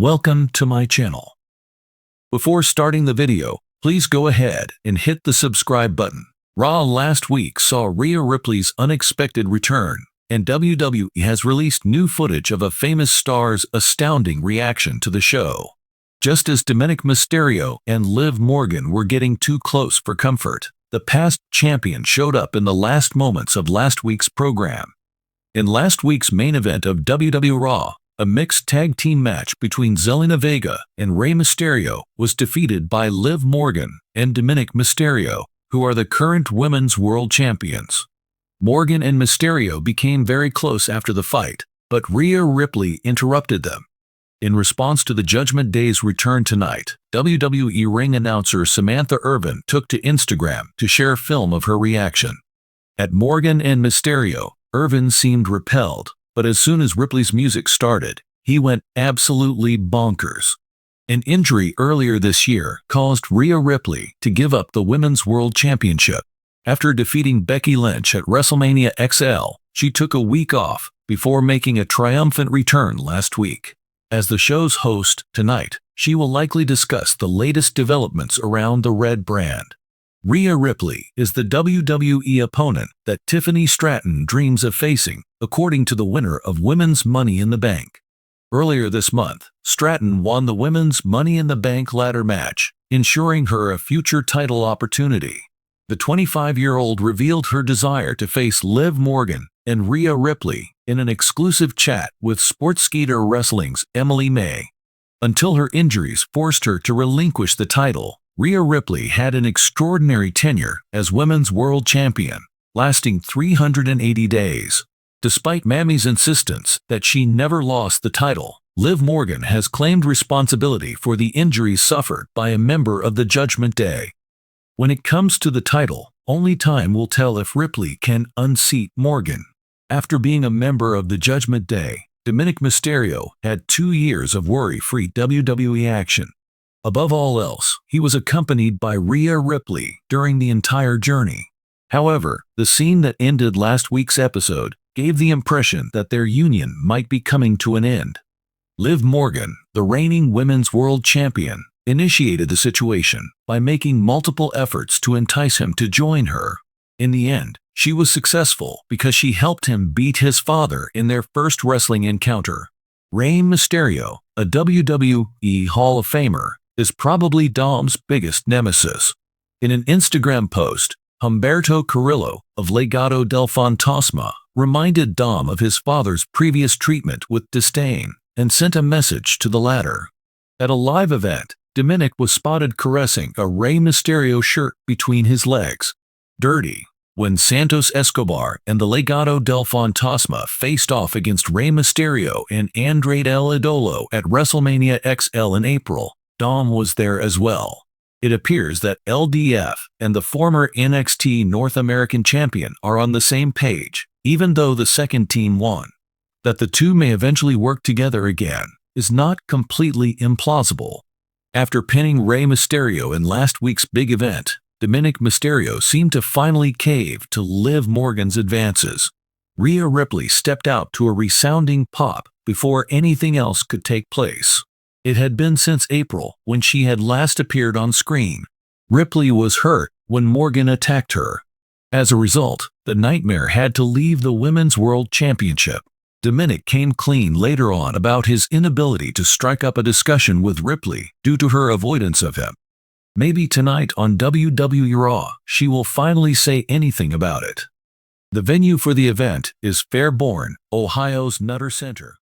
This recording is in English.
Welcome to my channel. Before starting the video, please go ahead and hit the subscribe button. Raw last week saw Rhea Ripley's unexpected return, and WWE has released new footage of a famous star's astounding reaction to the show. Just as Dominic Mysterio and Liv Morgan were getting too close for comfort, the past champion showed up in the last moments of last week's program. In last week's main event of WWE Raw, a mixed tag team match between Zelina Vega and Rey Mysterio was defeated by Liv Morgan and Dominic Mysterio, who are the current Women's World Champions. Morgan and Mysterio became very close after the fight, but Rhea Ripley interrupted them. In response to the Judgment Day's return tonight, WWE ring announcer Samantha Irvin took to Instagram to share film of her reaction. At Morgan and Mysterio, Irvin seemed repelled, but as soon as Ripley's music started, he went absolutely bonkers. An injury earlier this year caused Rhea Ripley to give up the Women's World Championship. After defeating Becky Lynch at WrestleMania XL, she took a week off before making a triumphant return last week. As the show's host tonight, she will likely discuss the latest developments around the Red brand. Rhea Ripley is the WWE opponent that Tiffany Stratton dreams of facing, according to the winner of Women's Money in the Bank. Earlier this month, Stratton won the Women's Money in the Bank ladder match, ensuring her a future title opportunity. The 25-year-old revealed her desire to face Liv Morgan and Rhea Ripley in an exclusive chat with Sportskeeda Wrestling's Emily May. Until her injuries forced her to relinquish the title, Rhea Ripley had an extraordinary tenure as Women's World Champion, lasting 380 days. Despite Mammy's insistence that she never lost the title, Liv Morgan has claimed responsibility for the injuries suffered by a member of the Judgment Day. When it comes to the title, only time will tell if Ripley can unseat Morgan. After being a member of the Judgment Day, Dominic Mysterio had 2 years of worry-free WWE action. Above all else, he was accompanied by Rhea Ripley during the entire journey. However, the scene that ended last week's episode gave the impression that their union might be coming to an end. Liv Morgan, the reigning Women's World Champion, initiated the situation by making multiple efforts to entice him to join her. In the end, she was successful because she helped him beat his father in their first wrestling encounter. Rey Mysterio, a WWE Hall of Famer, is probably Dom's biggest nemesis. In an Instagram post, Humberto Carrillo of Legado del Fantasma reminded Dom of his father's previous treatment with disdain and sent a message to the latter. At a live event, Dominic was spotted caressing a Rey Mysterio shirt between his legs. Dirty. When Santos Escobar and the Legado del Fantasma faced off against Rey Mysterio and Andrade El Idolo at WrestleMania XL in April, Dom was there as well. It appears that LDF and the former NXT North American champion are on the same page, even though the second team won. That the two may eventually work together again is not completely implausible. After pinning Rey Mysterio in last week's big event, Dominic Mysterio seemed to finally cave to Liv Morgan's advances. Rhea Ripley stepped out to a resounding pop before anything else could take place. It had been since April when she had last appeared on screen. Ripley was hurt when Morgan attacked her. As a result, the Nightmare had to leave the Women's World Championship. Dominic came clean later on about his inability to strike up a discussion with Ripley due to her avoidance of him. Maybe tonight on WWE Raw, she will finally say anything about it. The venue for the event is Fairborn, Ohio's Nutter Center.